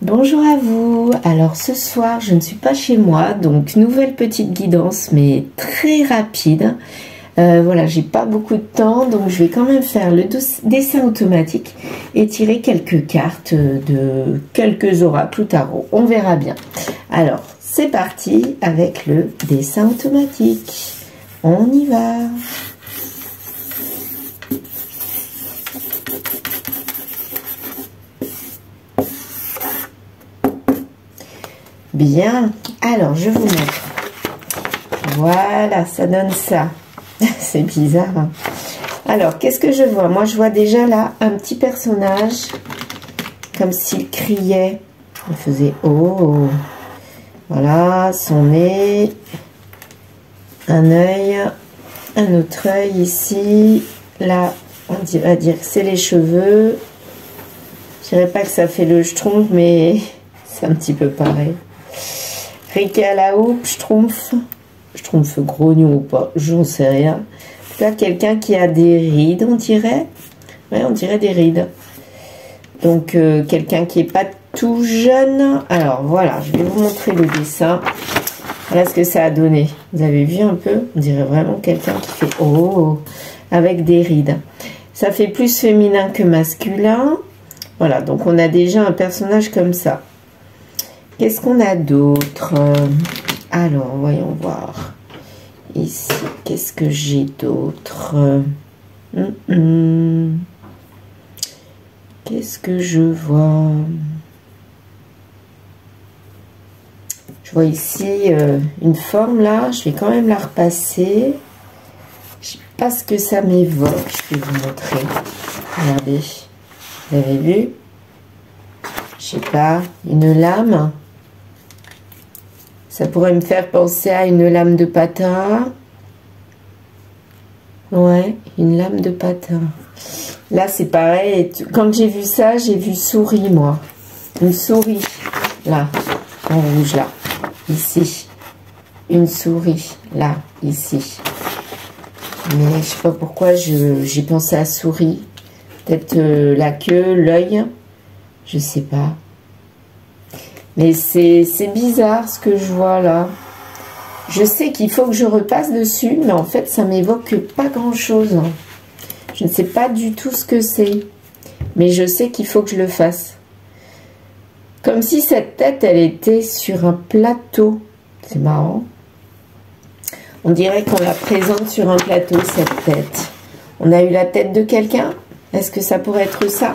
Bonjour à vous. Alors ce soir je ne suis pas chez moi, donc nouvelle petite guidance mais très rapide. Voilà, j'ai pas beaucoup de temps, donc je vais quand même faire le dessin automatique et tirer quelques cartes de quelques oracles ou tarot. On verra bien. Alors c'est parti avec le dessin automatique. On y va. Bien, alors je vous montre. Voilà, ça donne ça. C'est bizarre, hein. Alors, qu'est-ce que je vois? Moi, je vois déjà là un petit personnage, comme s'il criait. Il faisait oh. Voilà, son nez, un œil, un autre œil ici. Là, on va dire que c'est les cheveux. Je dirais pas que ça fait le schtroumpf, mais c'est un petit peu pareil. Riquet à la houppe, schtroumpf grognon ou pas, j'en sais rien. Là, quelqu'un qui a des rides, on dirait. Ouais, on dirait des rides. Donc, quelqu'un qui est pas tout jeune. Alors, voilà, je vais vous montrer le dessin. Voilà ce que ça a donné. Vous avez vu un peu? On dirait vraiment quelqu'un qui fait oh, avec des rides. Ça fait plus féminin que masculin. Voilà, donc on a déjà un personnage comme ça. Qu'est-ce qu'on a d'autre? Alors, voyons voir. Ici, qu'est-ce que j'ai d'autre? Qu'est-ce que je vois? Je vois ici une forme là. Je vais quand même la repasser. Je sais pas ce que ça m'évoque. Je vais vous montrer. Regardez. Vous avez vu? Je sais pas. Une lame. Ça pourrait me faire penser à une lame de patin. Ouais, une lame de patin. Là, c'est pareil. Quand j'ai vu ça, j'ai vu souris, moi. Une souris, là, en rouge, là. Ici. Une souris, là, ici. Mais je sais pas pourquoi j'ai pensé à souris. Peut-être la queue, l'œil. Je sais pas. Mais c'est bizarre ce que je vois là. Je sais qu'il faut que je repasse dessus, mais en fait, ça m'évoque pas grand-chose. Je ne sais pas du tout ce que c'est. Mais je sais qu'il faut que je le fasse. Comme si cette tête, elle était sur un plateau. C'est marrant. On dirait qu'on la présente sur un plateau, cette tête. On a eu la tête de quelqu'un? Est-ce que ça pourrait être ça?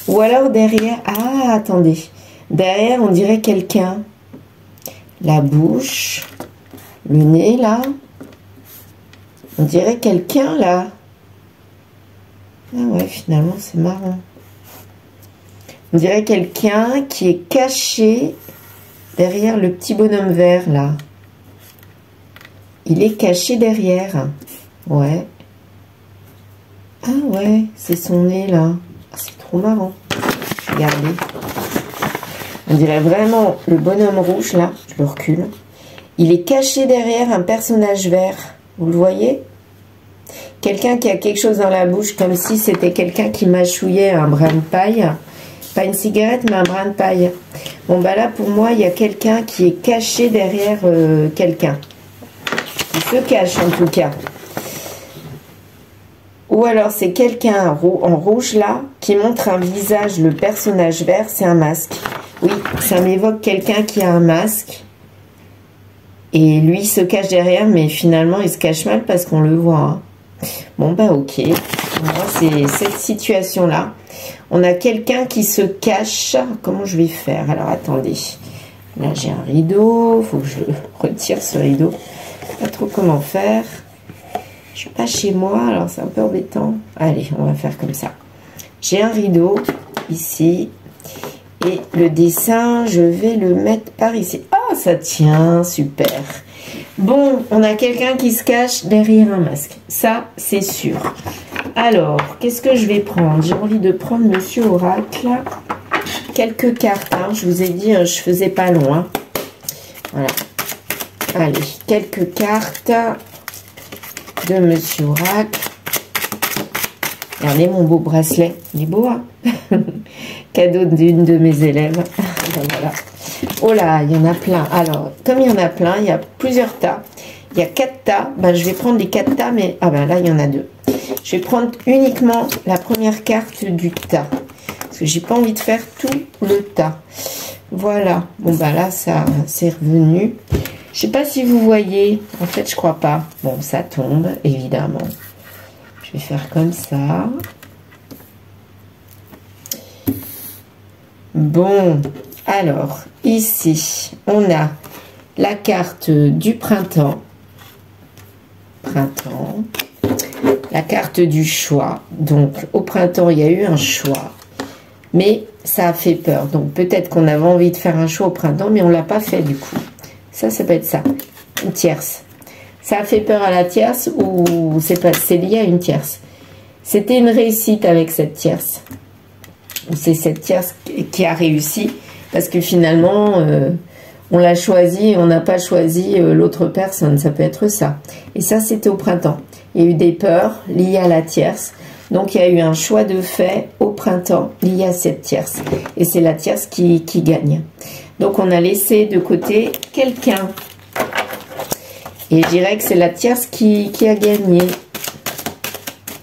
Ou alors derrière... Ah, attendez. Derrière, on dirait quelqu'un. La bouche, le nez, là. On dirait quelqu'un, là. Ah ouais, finalement, c'est marrant. On dirait quelqu'un qui est caché derrière le petit bonhomme vert, là. Il est caché derrière. Ouais. Ah ouais, c'est son nez, là. Ah, c'est trop marrant. Regardez. On dirait vraiment le bonhomme rouge, là, je le recule. Il est caché derrière un personnage vert. Vous le voyez? Quelqu'un qui a quelque chose dans la bouche, comme si c'était quelqu'un qui mâchouillait un brin de paille. Pas une cigarette, mais un brin de paille. Bon, bah là, pour moi, il y a quelqu'un qui est caché derrière quelqu'un. Il se cache, en tout cas. Ou alors, c'est quelqu'un en rouge, là, qui montre un visage. Le personnage vert, c'est un masque. Oui, ça m'évoque quelqu'un qui a un masque. Et lui, il se cache derrière, mais finalement, il se cache mal parce qu'on le voit. Hein. Bon, bah ok. Moi, c'est cette situation-là. On a quelqu'un qui se cache. Comment je vais faire? Alors, attendez. Là, j'ai un rideau. Il faut que je retire ce rideau. Je sais pas trop comment faire. Je suis pas chez moi, alors c'est un peu embêtant. Allez, on va faire comme ça. J'ai un rideau ici. Et le dessin, je vais le mettre par ici. Ah, ça tient, super. Bon, on a quelqu'un qui se cache derrière un masque. Ça, c'est sûr. Alors, qu'est-ce que je vais prendre? J'ai envie de prendre Monsieur Oracle. Quelques cartes, hein. Je vous ai dit, je faisais pas long. Hein. Voilà. Allez, quelques cartes de Monsieur Oracle. Regardez mon beau bracelet, il est beau, hein. Cadeau d'une de mes élèves. Voilà. Oh là, il y en a plein. Alors, comme il y en a plein, il y a plusieurs tas. Il y a 4 tas. Ben, je vais prendre les 4 tas, mais ah ben là, il y en a 2. Je vais prendre uniquement la première carte du tas. Parce que j'ai pas envie de faire tout le tas. Voilà. Bon, ben là, ça c'est revenu. Je sais pas si vous voyez. En fait, je crois pas. Bon, ça tombe, évidemment. Je vais faire comme ça. Bon, alors, ici, on a la carte du printemps. La carte du choix. Donc, au printemps, il y a eu un choix. Mais ça a fait peur. Donc, peut-être qu'on avait envie de faire un choix au printemps, mais on ne l'a pas fait du coup. Ça peut être ça. Une tierce. Ça a fait peur à la tierce ou c'est lié à une tierce. C'était une réussite avec cette tierce. C'est cette tierce qui a réussi parce que finalement on l'a choisi et on n'a pas choisi l'autre personne. Ça peut être ça. Et ça, c'était au printemps. Il y a eu des peurs liées à la tierce. Donc il y a eu un choix de fait au printemps lié à cette tierce. Et c'est la tierce qui gagne. Donc on a laissé de côté quelqu'un. Et je dirais que c'est la tierce qui a gagné.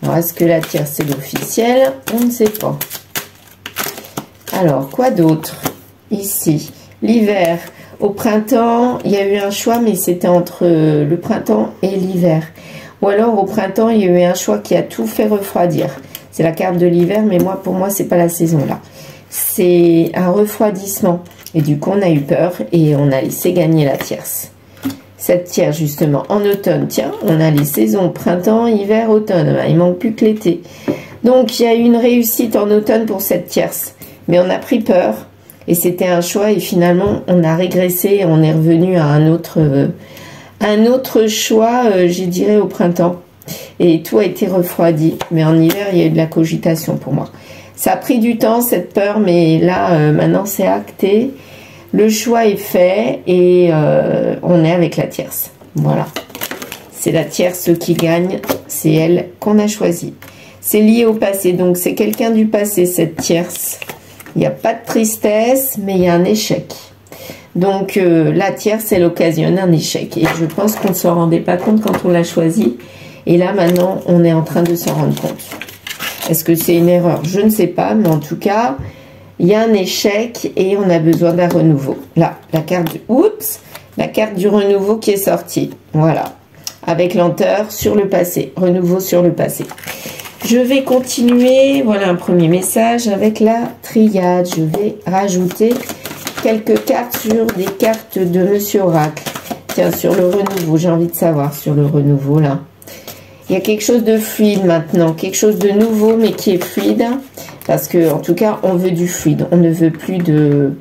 Alors, est-ce que la tierce, c'est l'officiel? On ne sait pas. Alors, quoi d'autre? Ici, l'hiver. Au printemps, il y a eu un choix, mais c'était entre le printemps et l'hiver. Ou alors, au printemps, il y a eu un choix qui a tout fait refroidir. C'est la carte de l'hiver, mais pour moi, c'est pas la saison là. C'est un refroidissement. Et du coup, on a eu peur et on a laissé gagner la tierce. Cette tierce, justement, en automne, tiens, on a les saisons, printemps, hiver, automne. Il manque plus que l'été. Donc, il y a eu une réussite en automne pour cette tierce. Mais on a pris peur. Et c'était un choix. Et finalement, on a régressé. On est revenu à un autre choix, je dirais, au printemps. Et tout a été refroidi. Mais en hiver, il y a eu de la cogitation pour moi. Ça a pris du temps, cette peur. Mais là, maintenant, c'est acté. Le choix est fait et on est avec la tierce. Voilà. C'est la tierce qui gagne. C'est elle qu'on a choisie. C'est lié au passé. Donc, c'est quelqu'un du passé, cette tierce. Il n'y a pas de tristesse, mais il y a un échec. Donc, la tierce, elle occasionne un échec. Et je pense qu'on ne s'en rendait pas compte quand on l'a choisi. Et là, maintenant, on est en train de s'en rendre compte. Est-ce que c'est une erreur? Je ne sais pas, mais en tout cas... il y a un échec et on a besoin d'un renouveau. Là, la carte du renouveau qui est sortie. Voilà. Avec lenteur sur le passé. Renouveau sur le passé. Je vais continuer. Voilà un premier message avec la triade. Je vais rajouter quelques cartes sur des cartes de Monsieur Oracle. Tiens, sur le renouveau. J'ai envie de savoir sur le renouveau là. Il y a quelque chose de fluide maintenant. Quelque chose de nouveau mais qui est fluide. Parce que, en tout cas, on veut du fluide. On ne veut plus de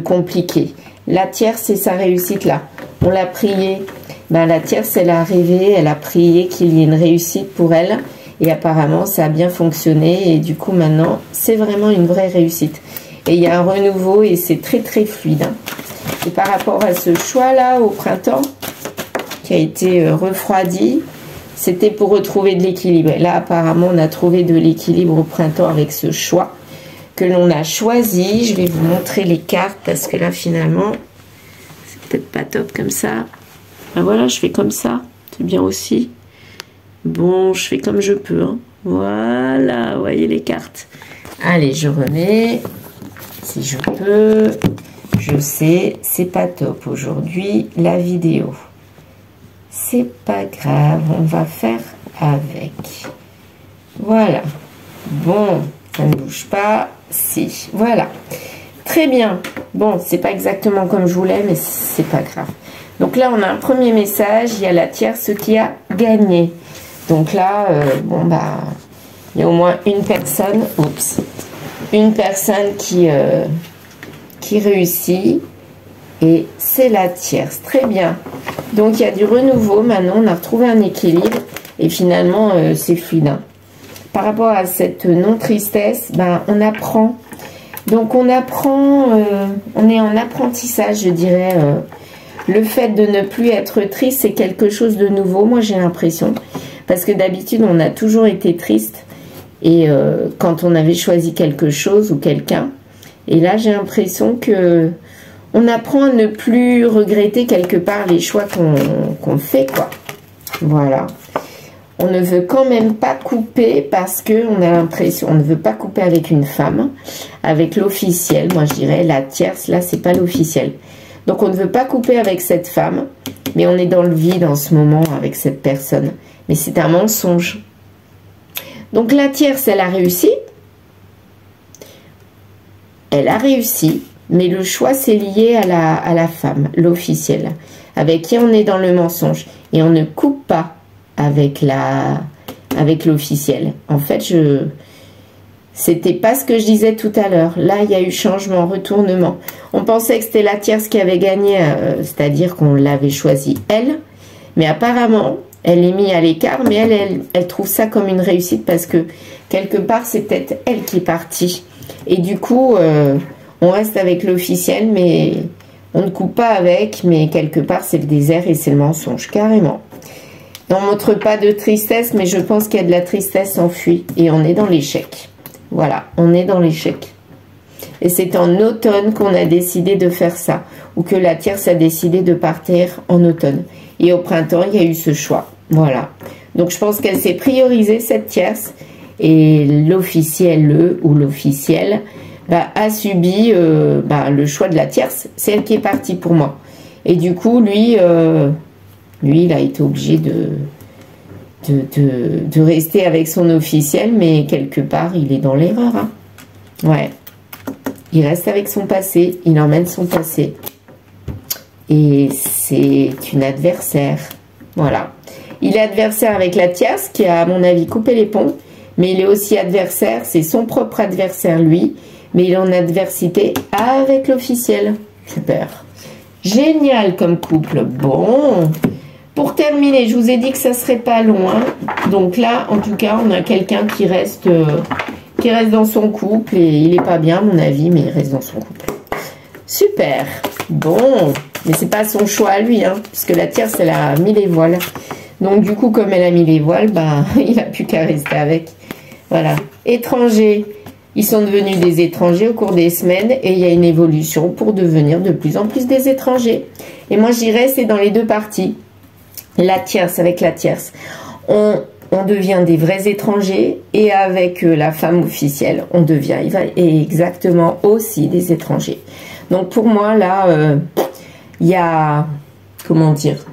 compliqué. La tierce, c'est sa réussite là. On l'a prié. Ben, la tierce, elle a rêvé, elle a prié qu'il y ait une réussite pour elle. Et apparemment, ça a bien fonctionné. Et du coup, maintenant, c'est vraiment une vraie réussite. Et il y a un renouveau et c'est très, très fluide. Et par rapport à ce choix-là, au printemps, qui a été refroidi... c'était pour retrouver de l'équilibre. Là, apparemment, on a trouvé de l'équilibre au printemps avec ce choix que l'on a choisi. Je vais vous montrer les cartes parce que là, finalement, c'est peut-être pas top comme ça. Ben voilà, je fais comme ça. C'est bien aussi. Bon, je fais comme je peux. Hein. Voilà, vous voyez les cartes. Allez, je remets. Si je peux. Je sais, c'est pas top aujourd'hui, la vidéo. C'est pas grave, on va faire avec. Voilà. Bon, ça ne bouge pas. Si, voilà. Très bien. Bon, c'est pas exactement comme je voulais, mais c'est pas grave. Donc là, on a un premier message. Il y a la tierce qui a gagné. Donc là, bon, bah, il y a au moins une personne. Oups. Une personne qui réussit. Et c'est la tierce. Très bien. Donc, il y a du renouveau. Maintenant, on a retrouvé un équilibre. Et finalement, c'est fluide. Hein. Par rapport à cette non-tristesse, ben, on apprend. Donc, on apprend. On est en apprentissage, je dirais. Le fait de ne plus être triste, c'est quelque chose de nouveau. Moi, j'ai l'impression. Parce que d'habitude, on a toujours été triste. Et quand on avait choisi quelque chose ou quelqu'un. Et là, j'ai l'impression que on apprend à ne plus regretter quelque part les choix qu'on fait, quoi. Voilà. On ne veut quand même pas couper parce que on a l'impression, on ne veut pas couper avec une femme, avec l'officiel. Moi, je dirais la tierce, là, c'est pas l'officiel. Donc, on ne veut pas couper avec cette femme, mais on est dans le vide en ce moment avec cette personne. Mais c'est un mensonge. Donc, la tierce, elle a réussi. Elle a réussi, mais le choix, c'est lié à la femme, l'officiel, avec qui on est dans le mensonge. Et on ne coupe pas avec l'officiel. En fait, c'était pas ce que je disais tout à l'heure. Là, il y a eu changement, retournement. On pensait que c'était la tierce qui avait gagné, c'est-à-dire qu'on l'avait choisi elle. Mais apparemment, elle est mise à l'écart, mais elle trouve ça comme une réussite parce que quelque part, c'est peut-être elle qui est partie. Et du coup, on reste avec l'officiel, mais on ne coupe pas avec, mais quelque part, c'est le désert et c'est le mensonge, carrément. On ne montre pas de tristesse, mais je pense qu'il y a de la tristesse enfuie. Et on est dans l'échec. Voilà, on est dans l'échec. Et c'est en automne qu'on a décidé de faire ça. Ou que la tierce a décidé de partir en automne. Et au printemps, il y a eu ce choix. Voilà. Donc je pense qu'elle s'est priorisée, cette tierce. Et l'officiel, ou l'officiel, a subi le choix de la tierce. C'est elle qui est partie pour moi. Et du coup, lui, il a été obligé de rester avec son officiel, mais quelque part, il est dans l'erreur. Hein. Ouais. Il reste avec son passé, il emmène son passé. Et c'est une adversaire. Voilà. Il est adversaire avec la tierce, qui a, à mon avis, coupé les ponts. Mais il est aussi adversaire, c'est son propre adversaire, lui. Mais il est en adversité avec l'officiel. Super. Génial comme couple. Bon. Pour terminer, je vous ai dit que ça serait pas loin. Donc là, en tout cas, on a quelqu'un qui reste dans son couple. Et il est pas bien, à mon avis, mais il reste dans son couple. Super. Bon. Mais c'est pas son choix à lui, hein. Puisque la tierce, elle a mis les voiles. Donc du coup, comme elle a mis les voiles, il n'a plus qu'à rester avec. Voilà. Étrangers. Ils sont devenus des étrangers au cours des semaines et il y a une évolution pour devenir de plus en plus des étrangers. Et moi, je dirais, c'est dans les deux parties. La tierce, avec la tierce, on devient des vrais étrangers et avec la femme officielle, on devient exactement aussi des étrangers. Donc pour moi, là, il y a, comment dire,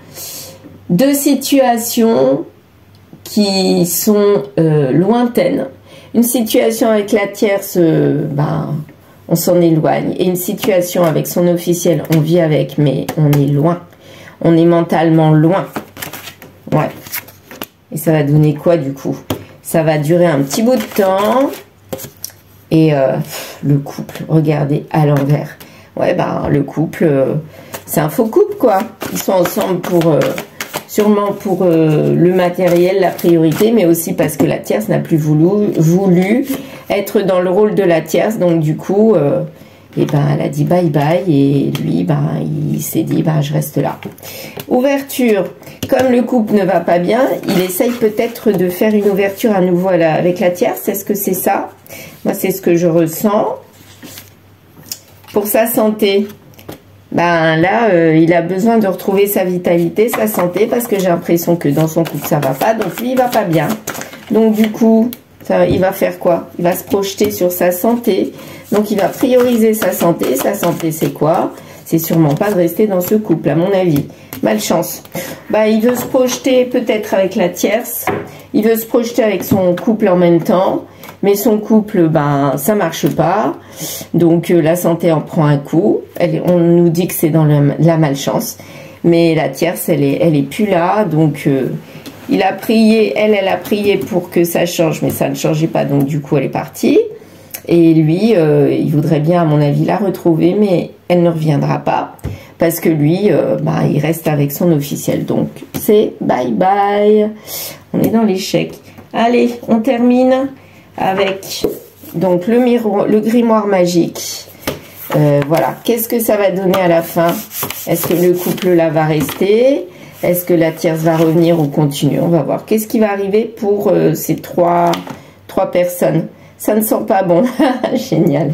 deux situations qui sont lointaines. Une situation avec la tierce, on s'en éloigne. Et une situation avec son officiel, on vit avec, mais on est loin. On est mentalement loin. Ouais. Et ça va donner quoi du coup? Ça va durer un petit bout de temps. Et le couple, regardez, à l'envers. Ouais, le couple, c'est un faux couple, quoi. Ils sont ensemble pour... sûrement pour le matériel, la priorité, mais aussi parce que la tierce n'a plus voulu être dans le rôle de la tierce. Donc du coup, elle a dit bye bye et lui, il s'est dit je reste là. Ouverture. Comme le couple ne va pas bien, il essaye peut-être de faire une ouverture à nouveau avec la tierce. Est-ce que c'est ça? Moi, c'est ce que je ressens. Pour sa santé. Là, il a besoin de retrouver sa vitalité, sa santé, parce que j'ai l'impression que dans son couple, ça va pas. Donc, lui, il va pas bien. Donc, du coup, il va faire quoi? Il va se projeter sur sa santé. Donc, il va prioriser sa santé. Sa santé, c'est quoi? C'est sûrement pas de rester dans ce couple, à mon avis. Malchance. Il veut se projeter peut-être avec la tierce. Il veut se projeter avec son couple en même temps. Mais son couple, ça marche pas. Donc, la santé en prend un coup. On nous dit que c'est dans la malchance. Mais la tierce, elle est plus là. Donc, il a prié, elle a prié pour que ça change. Mais ça ne changeait pas. Donc, du coup, elle est partie. Et lui, il voudrait bien, à mon avis, la retrouver. Mais elle ne reviendra pas. Parce que lui, il reste avec son officiel. Donc, c'est bye bye. On est dans l'échec. Allez, on termine avec donc le grimoire magique. Voilà, qu'est-ce que ça va donner à la fin? Est-ce que le couple là va rester? Est-ce que la tierce va revenir ou continuer? On va voir. Qu'est-ce qui va arriver pour ces trois 3 personnes. Ça ne sent pas bon. Génial.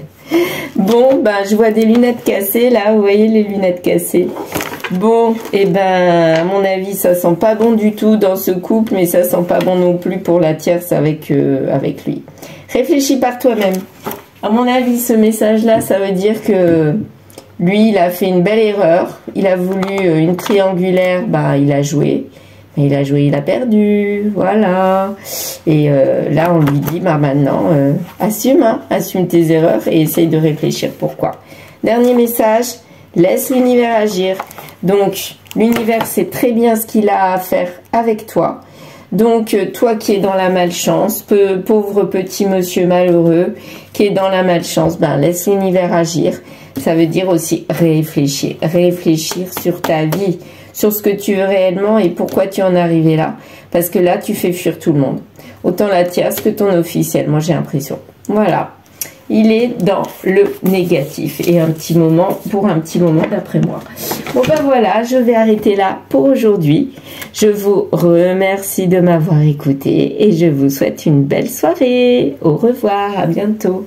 Bon, ben, je vois des lunettes cassées, là. Vous voyez les lunettes cassées. Bon, et ben, à mon avis, ça sent pas bon du tout dans ce couple, mais ça sent pas bon non plus pour la tierce avec lui. Réfléchis par toi-même. À mon avis, ce message-là, ça veut dire que lui, il a fait une belle erreur. Il a voulu une triangulaire, ben, il a joué. Il a joué, il a perdu, voilà. Et là, on lui dit, bah maintenant, assume, hein, assume tes erreurs et essaye de réfléchir pourquoi. Dernier message, laisse l'univers agir. Donc, l'univers sait très bien ce qu'il a à faire avec toi. Donc, toi qui es dans la malchance, pauvre petit monsieur malheureux, qui est dans la malchance, ben, laisse l'univers agir. Ça veut dire aussi réfléchir. Réfléchir sur ta vie, sur ce que tu veux réellement et pourquoi tu en es arrivé là. Parce que là, tu fais fuir tout le monde. Autant la tierce que ton officiel, moi j'ai l'impression. Voilà. Il est dans le négatif. Et pour un petit moment d'après moi. Bon ben voilà, je vais arrêter là pour aujourd'hui. Je vous remercie de m'avoir écouté et je vous souhaite une belle soirée. Au revoir, à bientôt.